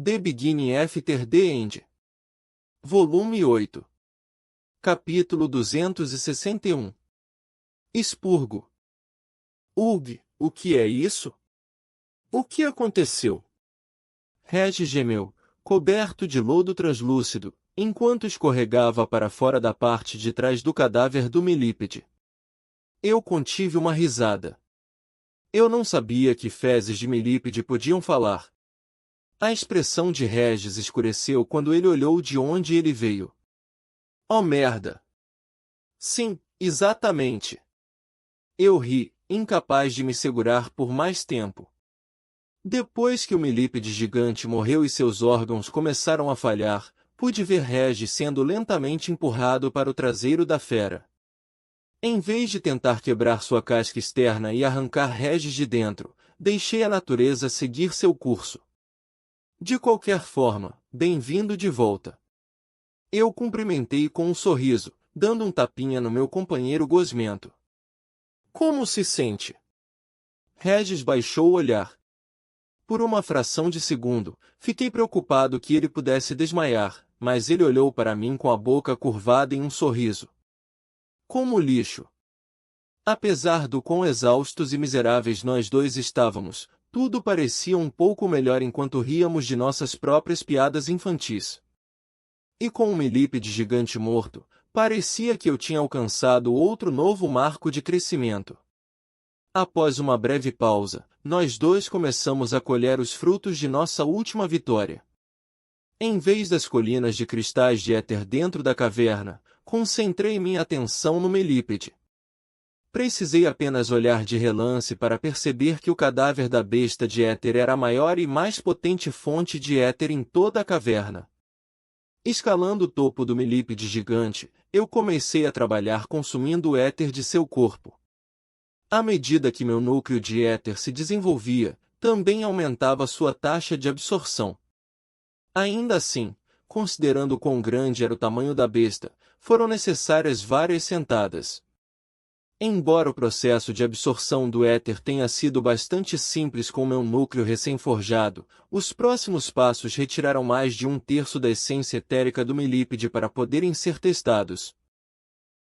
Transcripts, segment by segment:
The Beginning After the End. Volume 8. Capítulo 261. Expurgo. Ugh, o que é isso? O que aconteceu? Regis gemeu, coberto de lodo translúcido, enquanto escorregava para fora da parte de trás do cadáver do milípede. Eu contive uma risada. Eu não sabia que fezes de milípede podiam falar. A expressão de Regis escureceu quando ele olhou de onde ele veio. Oh merda! Sim, exatamente. Eu ri, incapaz de me segurar por mais tempo. Depois que o milípede gigante morreu e seus órgãos começaram a falhar, pude ver Regis sendo lentamente empurrado para o traseiro da fera. Em vez de tentar quebrar sua casca externa e arrancar Regis de dentro, deixei a natureza seguir seu curso. De qualquer forma, bem-vindo de volta. Eu cumprimentei com um sorriso, dando um tapinha no meu companheiro gosmento. Como se sente? Regis baixou o olhar. Por uma fração de segundo, fiquei preocupado que ele pudesse desmaiar, mas ele olhou para mim com a boca curvada em um sorriso. Como lixo. Apesar do quão exaustos e miseráveis nós dois estávamos, tudo parecia um pouco melhor enquanto ríamos de nossas próprias piadas infantis. E com o milípede gigante morto, parecia que eu tinha alcançado outro novo marco de crescimento. Após uma breve pausa, nós dois começamos a colher os frutos de nossa última vitória. Em vez das colinas de cristais de éter dentro da caverna, concentrei minha atenção no milípede. Precisei apenas olhar de relance para perceber que o cadáver da besta de éter era a maior e mais potente fonte de éter em toda a caverna. Escalando o topo do milípede gigante, eu comecei a trabalhar consumindo o éter de seu corpo. À medida que meu núcleo de éter se desenvolvia, também aumentava sua taxa de absorção. Ainda assim, considerando quão grande era o tamanho da besta, foram necessárias várias sentadas. Embora o processo de absorção do éter tenha sido bastante simples com meu núcleo recém-forjado, os próximos passos retiraram mais de 1/3 da essência etérica do milípede para poderem ser testados.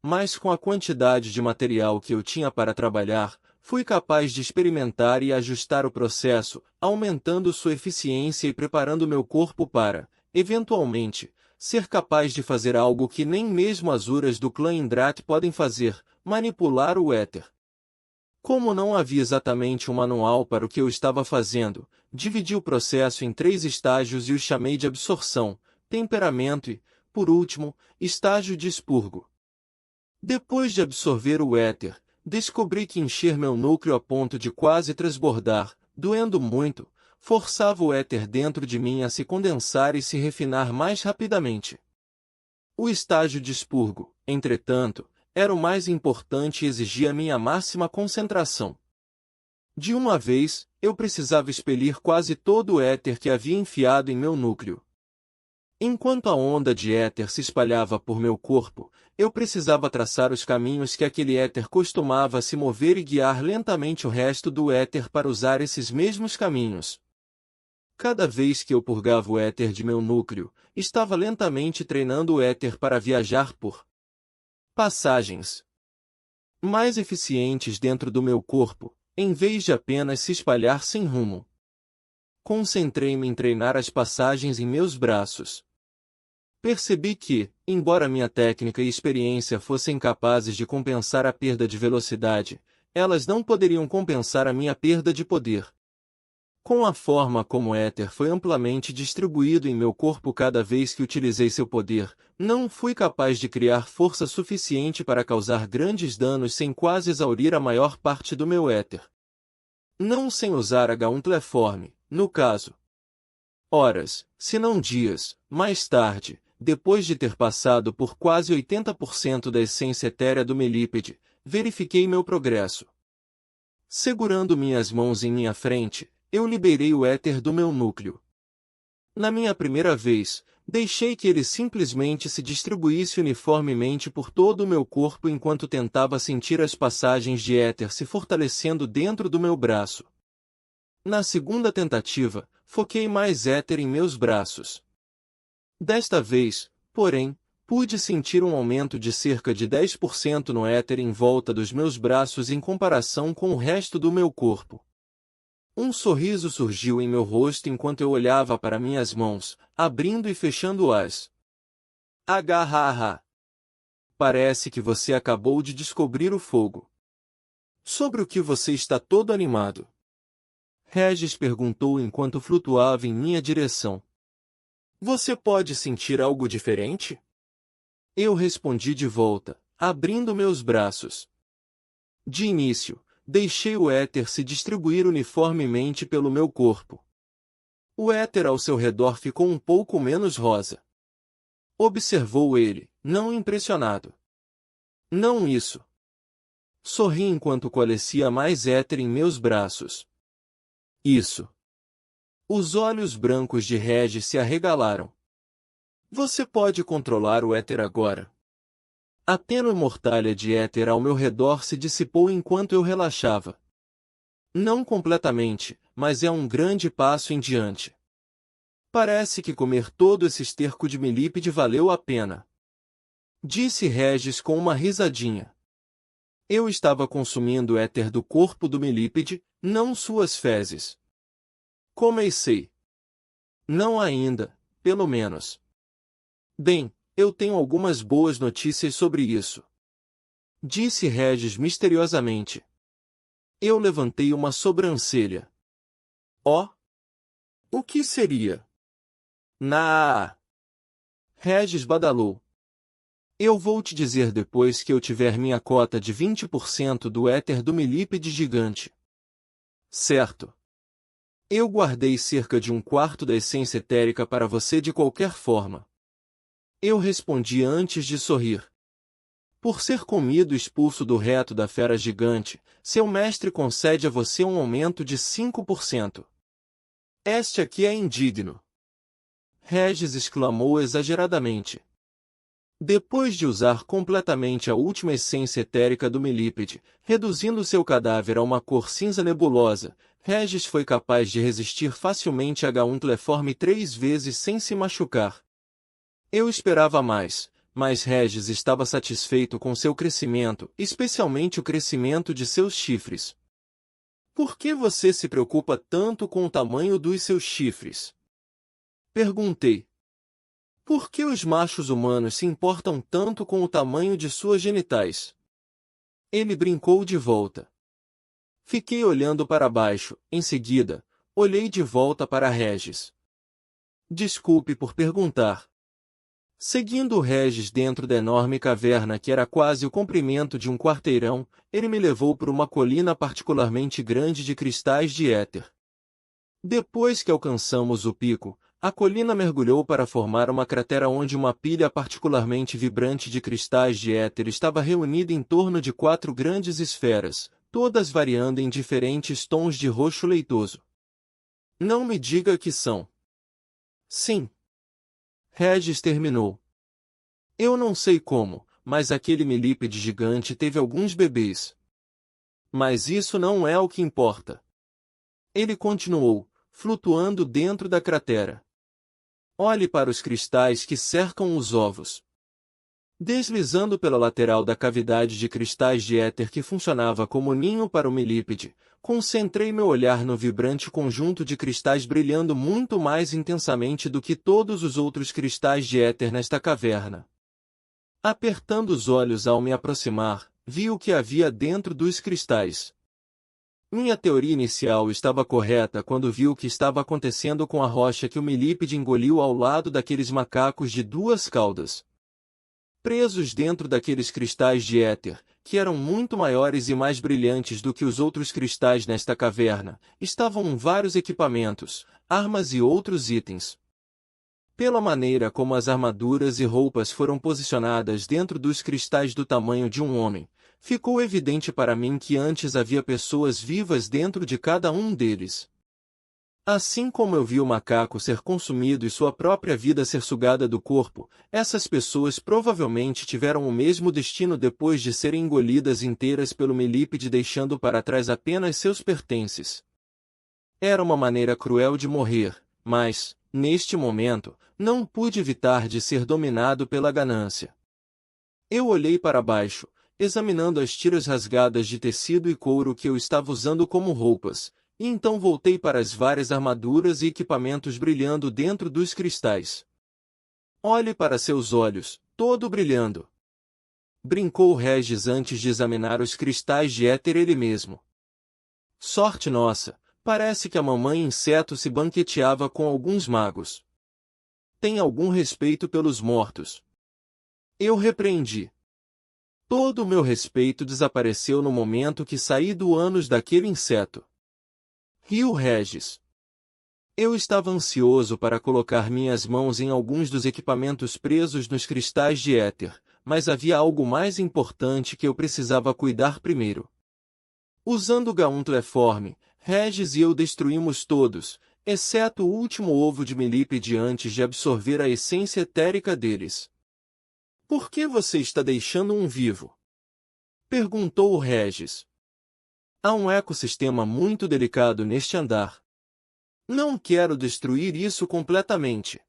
Mas com a quantidade de material que eu tinha para trabalhar, fui capaz de experimentar e ajustar o processo, aumentando sua eficiência e preparando meu corpo para, eventualmente, ser capaz de fazer algo que nem mesmo as Uras do clã Indrat podem fazer, manipular o éter. Como não havia exatamente um manual para o que eu estava fazendo, dividi o processo em 3 estágios e os chamei de absorção, temperamento e, por último, estágio de expurgo. Depois de absorver o éter, descobri que encher meu núcleo a ponto de quase transbordar, doendo muito, forçava o éter dentro de mim a se condensar e se refinar mais rapidamente. O estágio de expurgo, entretanto, era o mais importante e exigia minha máxima concentração. De uma vez, eu precisava expelir quase todo o éter que havia enfiado em meu núcleo. Enquanto a onda de éter se espalhava por meu corpo, eu precisava traçar os caminhos que aquele éter costumava se mover e guiar lentamente o resto do éter para usar esses mesmos caminhos. Cada vez que eu purgava o éter de meu núcleo, estava lentamente treinando o éter para viajar por passagens mais eficientes dentro do meu corpo, em vez de apenas se espalhar sem rumo. Concentrei-me em treinar as passagens em meus braços. Percebi que, embora minha técnica e experiência fossem capazes de compensar a perda de velocidade, elas não poderiam compensar a minha perda de poder. Com a forma como o éter foi amplamente distribuído em meu corpo cada vez que utilizei seu poder, não fui capaz de criar força suficiente para causar grandes danos sem quase exaurir a maior parte do meu éter. Não sem usar H1 Cleforme, no caso. Horas, se não dias, mais tarde, depois de ter passado por quase 80% da essência etérea do milípede, verifiquei meu progresso. Segurando minhas mãos em minha frente, eu liberei o éter do meu núcleo. Na minha primeira vez, deixei que ele simplesmente se distribuísse uniformemente por todo o meu corpo enquanto tentava sentir as passagens de éter se fortalecendo dentro do meu braço. Na segunda tentativa, foquei mais éter em meus braços. Desta vez, porém, pude sentir um aumento de cerca de 10% no éter em volta dos meus braços em comparação com o resto do meu corpo. Um sorriso surgiu em meu rosto enquanto eu olhava para minhas mãos, abrindo e fechando-as. Agarra! Parece que você acabou de descobrir o fogo. Sobre o que você está todo animado? Regis perguntou enquanto flutuava em minha direção. Você pode sentir algo diferente? Eu respondi de volta, abrindo meus braços. De início, deixei o éter se distribuir uniformemente pelo meu corpo. O éter ao seu redor ficou um pouco menos rosa. Observou ele, não impressionado. Não isso. Sorri enquanto coalescia mais éter em meus braços. Isso. Os olhos brancos de Regis se arregalaram. Você pode controlar o éter agora. A tênue mortalha de éter ao meu redor se dissipou enquanto eu relaxava. Não completamente, mas é um grande passo em diante. Parece que comer todo esse esterco de milípide valeu a pena. Disse Regis com uma risadinha. Eu estava consumindo o éter do corpo do milípide, não suas fezes. Comecei. Não ainda, pelo menos. Bem, eu tenho algumas boas notícias sobre isso. Disse Regis misteriosamente. Eu levantei uma sobrancelha. Oh? O que seria? Regis badalou. Eu vou te dizer depois que eu tiver minha cota de 20% do éter do milípide gigante. Certo. Eu guardei cerca de 1/4 da essência etérica para você de qualquer forma. Eu respondi antes de sorrir. Por ser comido e expulso do reto da fera gigante, seu mestre concede a você um aumento de 5%. Este aqui é indigno. Regis exclamou exageradamente. Depois de usar completamente a última essência etérica do milípide, reduzindo seu cadáver a uma cor cinza nebulosa, Regis foi capaz de resistir facilmente a H1 cleforme 3 vezes sem se machucar. Eu esperava mais, mas Regis estava satisfeito com seu crescimento, especialmente o crescimento de seus chifres. Por que você se preocupa tanto com o tamanho dos seus chifres? Perguntei. Por que os machos humanos se importam tanto com o tamanho de suas genitais? Ele brincou de volta. Fiquei olhando para baixo, em seguida, olhei de volta para Regis. Desculpe por perguntar. Seguindo Regis dentro da enorme caverna que era quase o comprimento de um quarteirão, ele me levou por uma colina particularmente grande de cristais de éter. Depois que alcançamos o pico, a colina mergulhou para formar uma cratera onde uma pilha particularmente vibrante de cristais de éter estava reunida em torno de 4 grandes esferas, todas variando em diferentes tons de roxo leitoso. Não me diga que são. Sim. Regis terminou. Eu não sei como, mas aquele milípide gigante teve alguns bebês. Mas isso não é o que importa. Ele continuou, flutuando dentro da cratera. Olhe para os cristais que cercam os ovos. Deslizando pela lateral da cavidade de cristais de éter que funcionava como ninho para o milípide, concentrei meu olhar no vibrante conjunto de cristais brilhando muito mais intensamente do que todos os outros cristais de éter nesta caverna. Apertando os olhos ao me aproximar, vi o que havia dentro dos cristais. Minha teoria inicial estava correta quando vi o que estava acontecendo com a rocha que o milípide engoliu ao lado daqueles macacos de 2 caudas. Presos dentro daqueles cristais de éter, que eram muito maiores e mais brilhantes do que os outros cristais nesta caverna, estavam vários equipamentos, armas e outros itens. Pela maneira como as armaduras e roupas foram posicionadas dentro dos cristais do tamanho de um homem, ficou evidente para mim que antes havia pessoas vivas dentro de cada um deles. Assim como eu vi o macaco ser consumido e sua própria vida ser sugada do corpo, essas pessoas provavelmente tiveram o mesmo destino depois de serem engolidas inteiras pelo milípide deixando para trás apenas seus pertences. Era uma maneira cruel de morrer, mas, neste momento, não pude evitar de ser dominado pela ganância. Eu olhei para baixo, examinando as tiras rasgadas de tecido e couro que eu estava usando como roupas, e então voltei para as várias armaduras e equipamentos brilhando dentro dos cristais. Olhe para seus olhos, todo brilhando. Brincou Regis antes de examinar os cristais de éter ele mesmo. Sorte nossa, parece que a mamãe inseto se banqueteava com alguns magos. Tem algum respeito pelos mortos. Eu repreendi. Todo o meu respeito desapareceu no momento que saí do ânus daquele inseto. Riu Regis. Eu estava ansioso para colocar minhas mãos em alguns dos equipamentos presos nos cristais de éter, mas havia algo mais importante que eu precisava cuidar primeiro. Usando o Gauntleform, Regis e eu destruímos todos, exceto o último ovo de milípede antes de absorver a essência etérica deles. Por que você está deixando um vivo? Perguntou Regis. Há um ecossistema muito delicado neste andar. Não quero destruir isso completamente.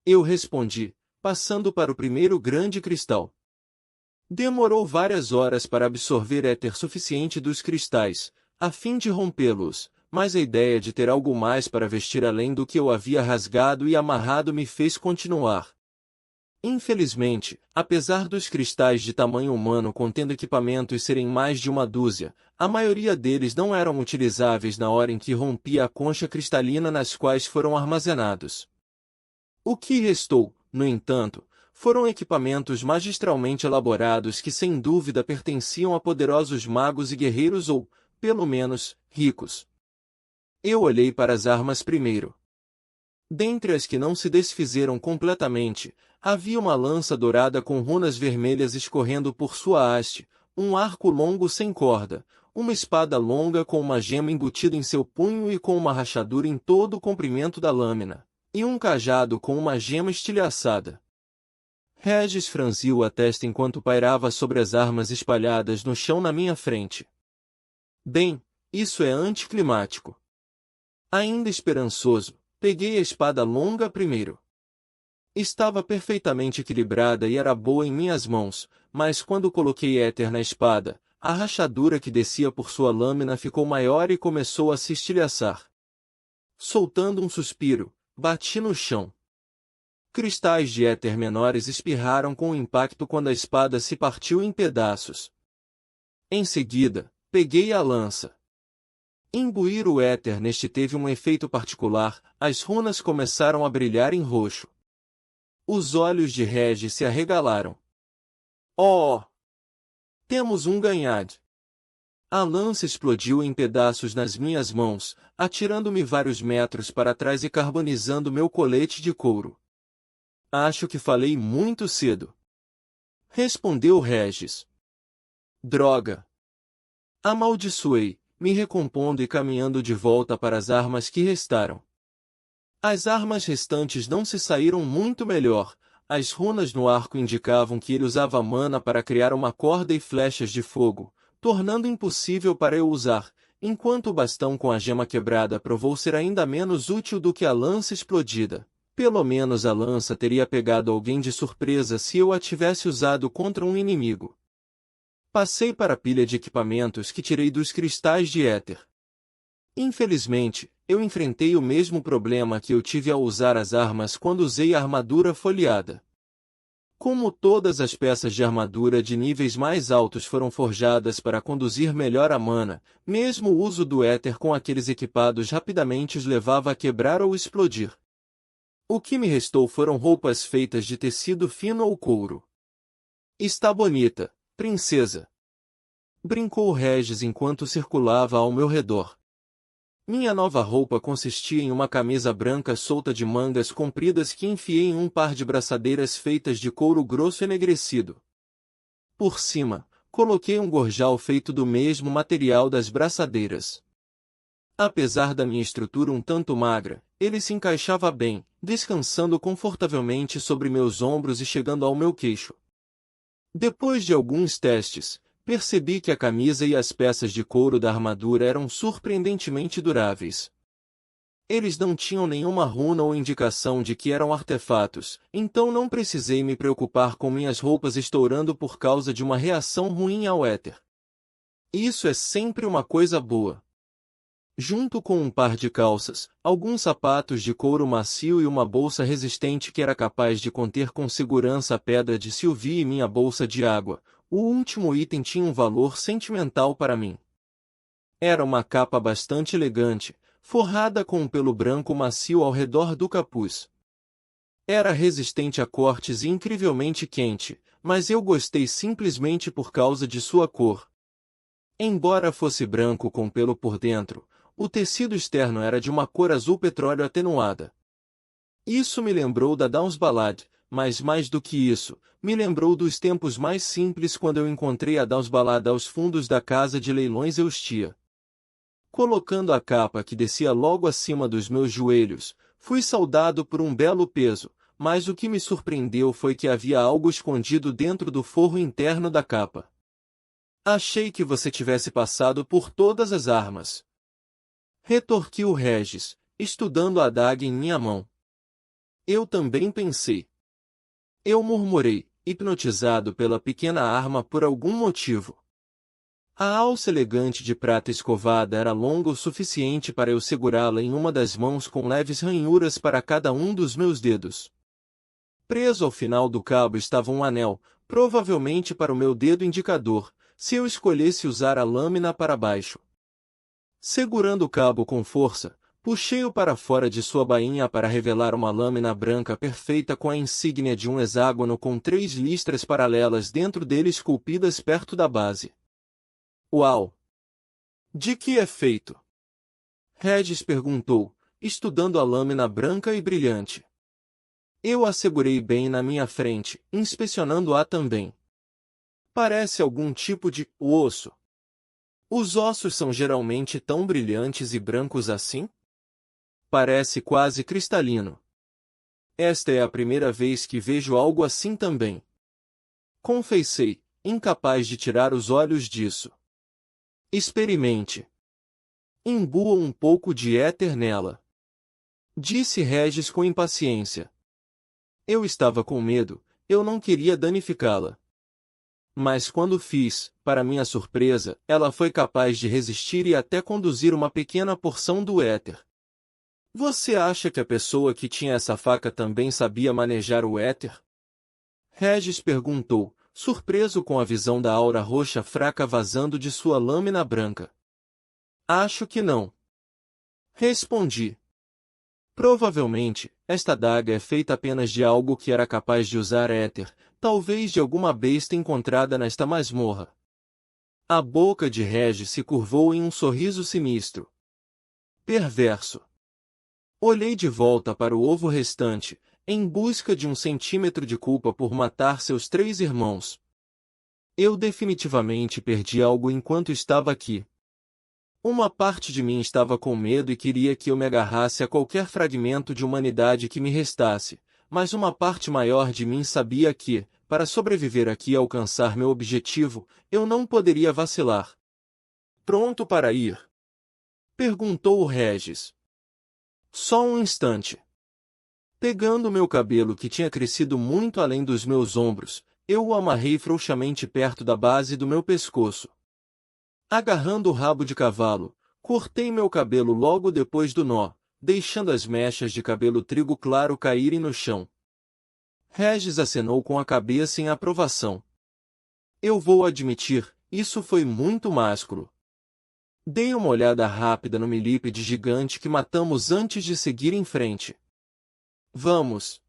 Eu respondi, passando para o primeiro grande cristal. Demorou várias horas para absorver éter suficiente dos cristais, a fim de rompê-los, mas a ideia de ter algo mais para vestir além do que eu havia rasgado e amarrado me fez continuar. Infelizmente, apesar dos cristais de tamanho humano contendo equipamentos serem mais de uma dúzia, a maioria deles não eram utilizáveis na hora em que rompia a concha cristalina nas quais foram armazenados. O que restou, no entanto, foram equipamentos magistralmente elaborados que sem dúvida pertenciam a poderosos magos e guerreiros ou, pelo menos, ricos. Eu olhei para as armas primeiro. Dentre as que não se desfizeram completamente, havia uma lança dourada com runas vermelhas escorrendo por sua haste, um arco longo sem corda, uma espada longa com uma gema embutida em seu punho e com uma rachadura em todo o comprimento da lâmina, e um cajado com uma gema estilhaçada. Regis franziu a testa enquanto pairava sobre as armas espalhadas no chão na minha frente. Bem, isso é anticlimático. Ainda esperançoso, peguei a espada longa primeiro. Estava perfeitamente equilibrada e era boa em minhas mãos, mas quando coloquei éter na espada, a rachadura que descia por sua lâmina ficou maior e começou a se estilhaçar. Soltando um suspiro, bati no chão. Cristais de éter menores espirraram com o impacto quando a espada se partiu em pedaços. Em seguida, peguei a lança. Imbuir o éter neste teve um efeito particular, as runas começaram a brilhar em roxo. Os olhos de Regis se arregalaram. Oh! Temos um ganhade! A lança explodiu em pedaços nas minhas mãos, atirando-me vários metros para trás e carbonizando meu colete de couro. Acho que falei muito cedo. Respondeu Regis. Droga! Amaldiçoei, me recompondo e caminhando de volta para as armas que restaram. As armas restantes não se saíram muito melhor, as runas no arco indicavam que ele usava mana para criar uma corda e flechas de fogo, tornando impossível para eu usar, enquanto o bastão com a gema quebrada provou ser ainda menos útil do que a lança explodida. Pelo menos a lança teria pegado alguém de surpresa se eu a tivesse usado contra um inimigo. Passei para a pilha de equipamentos que tirei dos cristais de éter. Infelizmente, eu enfrentei o mesmo problema que eu tive ao usar as armas quando usei a armadura folheada. Como todas as peças de armadura de níveis mais altos foram forjadas para conduzir melhor a mana, mesmo o uso do éter com aqueles equipados rapidamente os levava a quebrar ou explodir. O que me restou foram roupas feitas de tecido fino ou couro. Está bonita, princesa. Brincou Regis enquanto circulava ao meu redor. Minha nova roupa consistia em uma camisa branca solta de mangas compridas que enfiei em um par de braçadeiras feitas de couro grosso enegrecido. Por cima, coloquei um gorjal feito do mesmo material das braçadeiras. Apesar da minha estrutura um tanto magra, ele se encaixava bem, descansando confortavelmente sobre meus ombros e chegando ao meu queixo. Depois de alguns testes, percebi que a camisa e as peças de couro da armadura eram surpreendentemente duráveis. Eles não tinham nenhuma runa ou indicação de que eram artefatos, então não precisei me preocupar com minhas roupas estourando por causa de uma reação ruim ao éter. Isso é sempre uma coisa boa. Junto com um par de calças, alguns sapatos de couro macio e uma bolsa resistente que era capaz de conter com segurança a pedra de Sylvie e minha bolsa de água, o último item tinha um valor sentimental para mim. Era uma capa bastante elegante, forrada com um pelo branco macio ao redor do capuz. Era resistente a cortes e incrivelmente quente, mas eu gostei simplesmente por causa de sua cor. Embora fosse branco com pelo por dentro, o tecido externo era de uma cor azul petróleo atenuada. Isso me lembrou da Downs Ballad, mas mais do que isso, me lembrou dos tempos mais simples quando eu encontrei a Downs Ballad aos fundos da casa de leilões Eustia. Colocando a capa que descia logo acima dos meus joelhos, fui saudado por um belo peso, mas o que me surpreendeu foi que havia algo escondido dentro do forro interno da capa. Achei que você tivesse passado por todas as armas. Retorquiu Regis, estudando a adaga em minha mão. Eu também pensei. Eu murmurei, hipnotizado pela pequena arma por algum motivo. A alça elegante de prata escovada era longa o suficiente para eu segurá-la em uma das mãos com leves ranhuras para cada um dos meus dedos. Preso ao final do cabo estava um anel, provavelmente para o meu dedo indicador, se eu escolhesse usar a lâmina para baixo. Segurando o cabo com força, puxei-o para fora de sua bainha para revelar uma lâmina branca perfeita com a insígnia de um hexágono com 3 listras paralelas dentro dele esculpidas perto da base. Uau! De que é feito? Regis perguntou, estudando a lâmina branca e brilhante. Eu a segurei bem na minha frente, inspecionando-a também. Parece algum tipo de osso. Os ossos são geralmente tão brilhantes e brancos assim? Parece quase cristalino. Esta é a primeira vez que vejo algo assim também. Confessei, incapaz de tirar os olhos disso. Experimente. Imbua um pouco de éter nela. Disse Regis com impaciência. Eu estava com medo, eu não queria danificá-la. Mas quando fiz, para minha surpresa, ela foi capaz de resistir e até conduzir uma pequena porção do éter. Você acha que a pessoa que tinha essa faca também sabia manejar o éter? Regis perguntou, surpreso com a visão da aura roxa fraca vazando de sua lâmina branca. Acho que não. Respondi. Provavelmente, esta adaga é feita apenas de algo que era capaz de usar éter, talvez de alguma besta encontrada nesta masmorra. A boca de Regis se curvou em um sorriso sinistro. Perverso. Olhei de volta para o ovo restante, em busca de 1 centímetro de culpa por matar seus 3 irmãos. Eu definitivamente perdi algo enquanto estava aqui. Uma parte de mim estava com medo e queria que eu me agarrasse a qualquer fragmento de humanidade que me restasse, mas uma parte maior de mim sabia que, para sobreviver aqui e alcançar meu objetivo, eu não poderia vacilar. Pronto para ir? Perguntou o Regis. Só um instante. Pegando meu cabelo que tinha crescido muito além dos meus ombros, eu o amarrei frouxamente perto da base do meu pescoço. Agarrando o rabo de cavalo, cortei meu cabelo logo depois do nó, deixando as mechas de cabelo trigo claro caírem no chão. Regis acenou com a cabeça em aprovação. Eu vou admitir, isso foi muito másculo. Dei uma olhada rápida no milípede gigante que matamos antes de seguir em frente. Vamos!